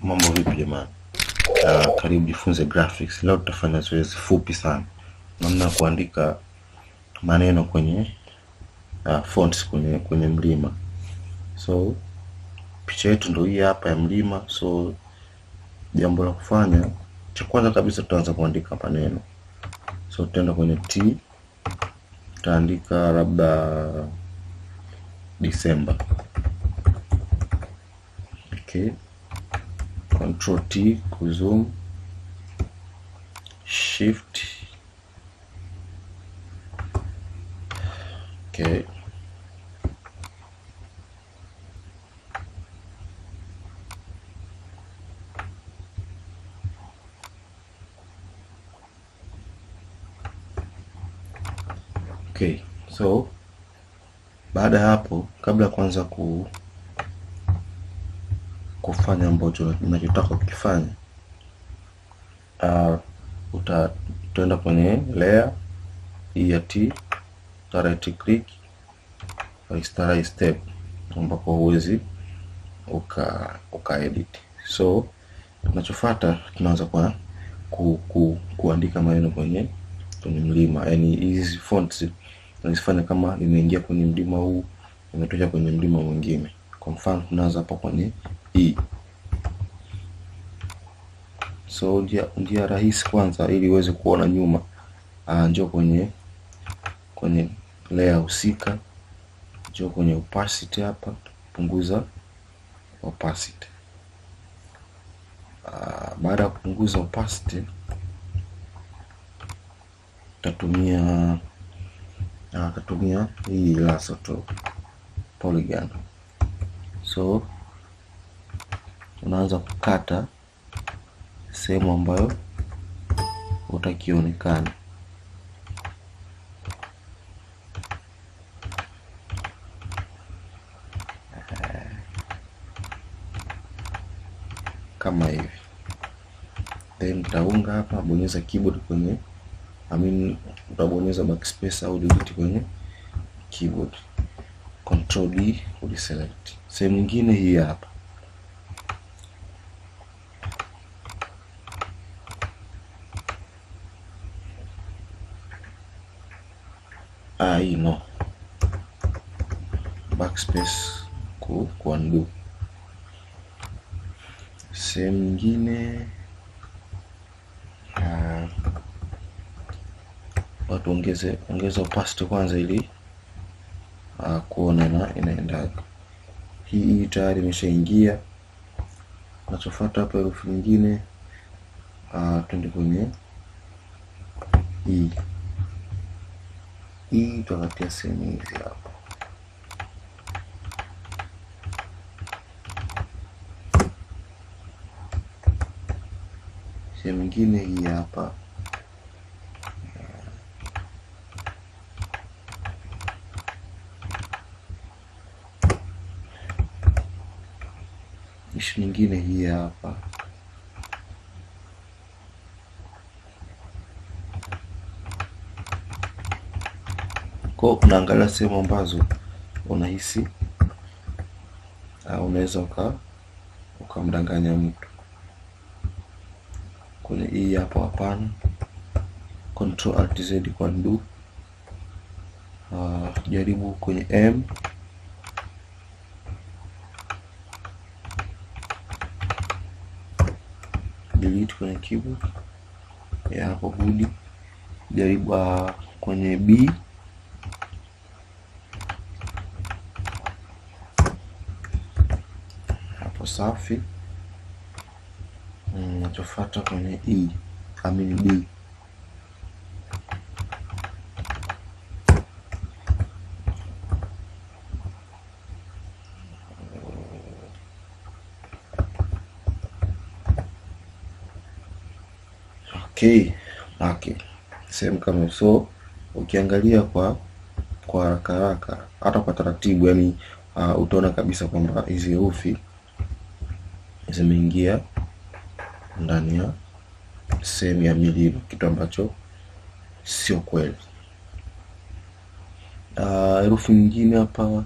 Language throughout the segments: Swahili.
Mambo vipi jamani? Karibu jifunze graphics. Leo tutafanya zoezi fupi sana, namna ya kuandika maneno kwenye fonts kwenye mlima. So picha yetu ndio hii hapa ya mlima. So jambo la kufanya cha kwanza kabisa, tutaanza kuandika maneno. So tutaenda kwenye T, tutaandika labda December. Okay, Control T kuzoom, Shift. Okay, okay. So baada ya hapo, kabla ya kuanza kufanya ambacho unachotaka kukifanya, utaenda kwenye layer hii ya T, right click, restore step, ambapo huwezi uka edit. So tunachofuata, tunaanza kwa kuandika maneno kwenye mlima. Yani hizi fonts nazifanya kama nimeingia kwenye mlima huu, nimetoka kwenye mlima mwingine. Kwa mfano tunaanza hapa kwenye E. So njia rahisi kwanza, ili uweze kuona nyuma, njoo kwenye layer husika, njoo kwenye opacity hapa, punguza opacity. Baada ya kupunguza opacity, tatumia hii lasso tool polygon. So unaanza kukata sehemu ambayo utakionekana. Kama hivi. Then utaunga hapa, bonyeza keyboard kwenye utabonyeza backspace au delete kwenye keyboard. Control D uliselect. Sehemu nyingine hii hapa. Hii no. Backspace ku undo. Sehemu nyingine watu ongeza opacity kwanza, ili kuona inaenda. Hii tayari imeshaingia. Nachofuata hapa herufi nyingine, twende kwenye hii tutatia sehemu hizi hapa. Sehemu nyingine hii hapa. Ishi nyingine hii hapa. Kwa unaangalia sehemu ambazo unahisi unaweza ukamdanganya mtu. Kwenye hii hapa hapana. Control Alt Z kwa undo. Jaribu kwenye M. Delete kwenye keyboard. Hapo good. Jaribu kwenye B. Hapo safi. Nachofuata kwenye E, B. Okay. Sehemu kama so, ukiangalia kwa haraka hata kwa taratibu, yani utaona kabisa kwamba hizi herufi zimeingia ndani ya sehemu ya milima, kitu ambacho sio kweli. Herufi nyingine hapa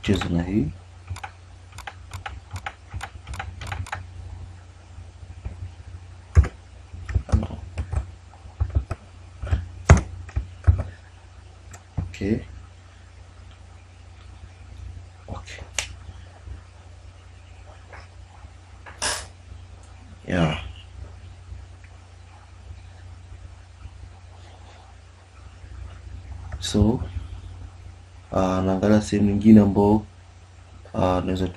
cheza na hii Okay. Yeah. So naangalia sehemu nyingine ambao naweza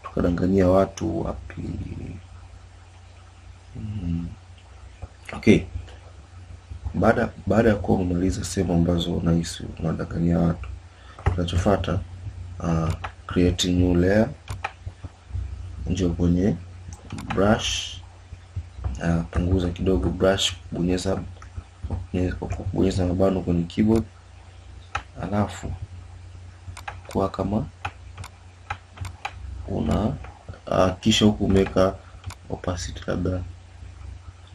tukadanganyia watu wapi. Okay. Baada ya kuwa umemaliza sehemu ambazo unahisi unadanganyia watu, kinachofuata create new layer. Njoo kwenye brush, punguza kidogo brush, bonyeza mabano kwenye keyboard, alafu kwa kama una kisha huku umeka opacity labda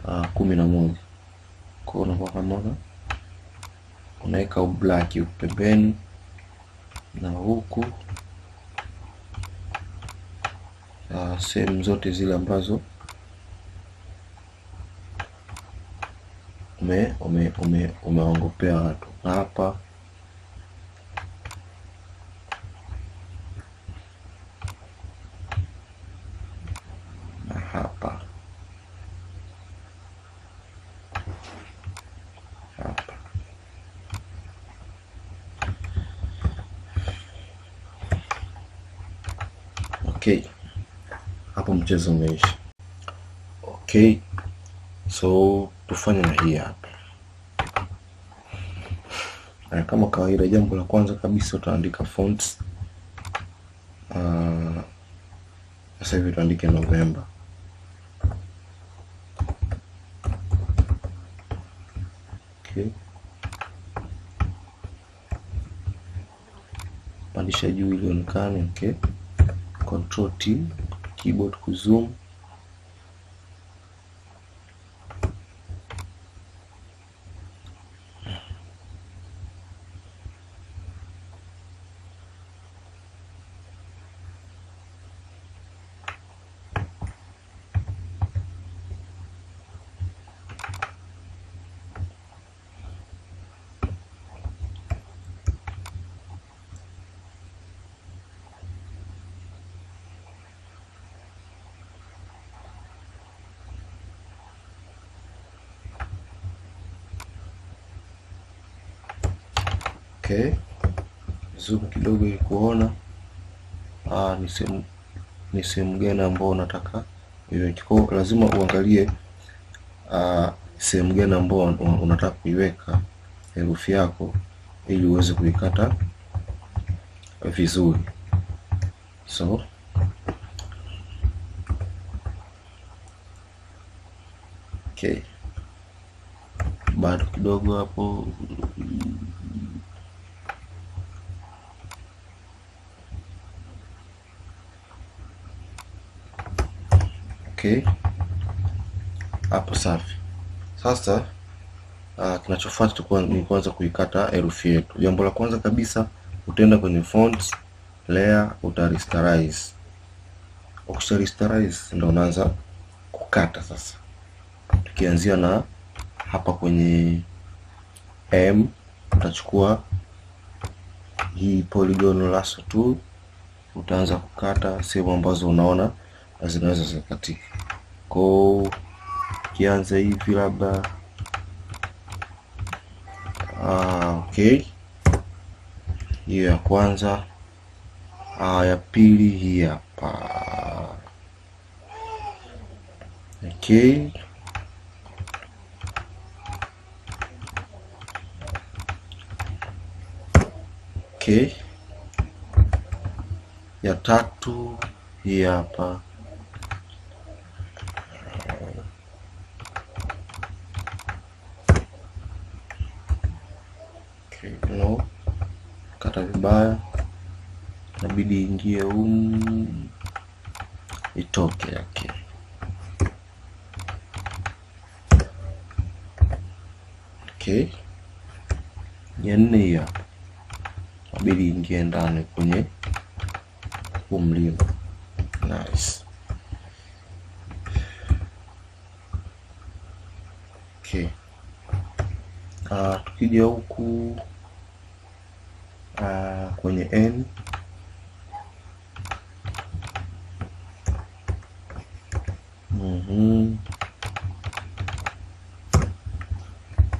11. Kwa unakuwa kama unaweka black huku pembeni na huku sehemu zote zile ambazo umeongopea watu, hapa na hapa Okay, hapo mchezo umeisha. Okay, so tufanye na hii hapa. Kama kawaida, jambo la kwanza kabisa utaandika fonts. Sasa hivi tuandike November. Okay, pandisha juu ili onekane. Okay, Control T keyboard kuzoom. Okay, zoom kidogo ili kuona ni sehemu gani ambao unataka iweke. Kwa lazima uangalie sehemu gani ambao unataka kuiweka herufi yako ili uweze kuikata vizuri. So okay, bado kidogo hapo. Okay, hapo safi. Sasa kinachofuata ni kuanza kuikata herufi yetu. Jambo la kwanza kabisa, utaenda kwenye fonts layer, utarasterize. Ukisharasterize ndio unaanza kukata. Sasa tukianzia na hapa kwenye M, utachukua hii polygon lasso tool, utaanza kukata sehemu ambazo unaona zinaweza zikatika. Kwa kianza hivi labda okay, hiyo ya kwanza. Ya pili hii hapa. Okay, okay, ya tatu hii hapa. Okay, no, kata vibaya, inabidi ingie itoke yake. Okay, ya nne hii hapa, inabidi ingie ndani kwenye mlima. Nice. Okay, Tukija huku kwenye N,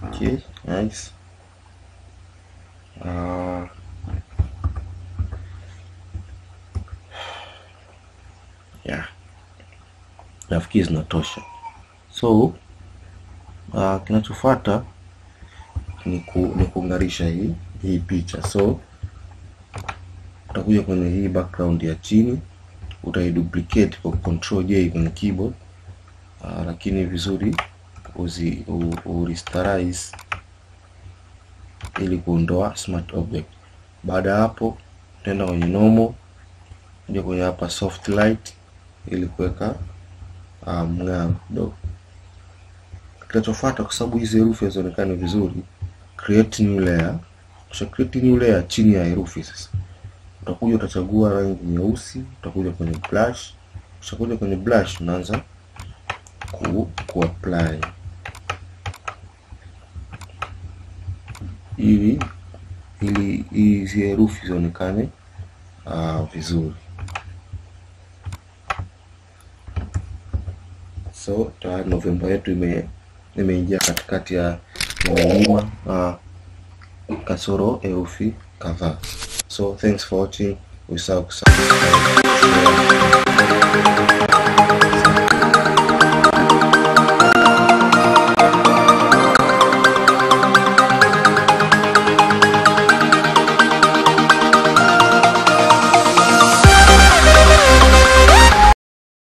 okay, nice. Yeah, nafikiri zinatosha. So kinachofuata ni kung'arisha hii picha. So utakuja kwenye hii background ya chini, utaiduplicate kwa control J kwenye keyboard, lakini vizuri rasterize ili kuondoa smart object. Baada ya hapo tenda kwenye normal, kuja kwenye hapa soft light ili kuweka mng'ao kidogo. Kinachofuata, kwa sababu hizi herufi zionekane vizuri, create new layer. Kisha create new layer chini ya herufi. Sasa utakuja utachagua rangi nyeusi, utakuja kwenye brush, kisha kuja kwenye brush unaanza apply ili hizi herufi zionekane vizuri. So tayari November yetu imeingia katikati ya milima kasoro herufi kadhaa. So thanks for watching. Usisahau kusubscribe.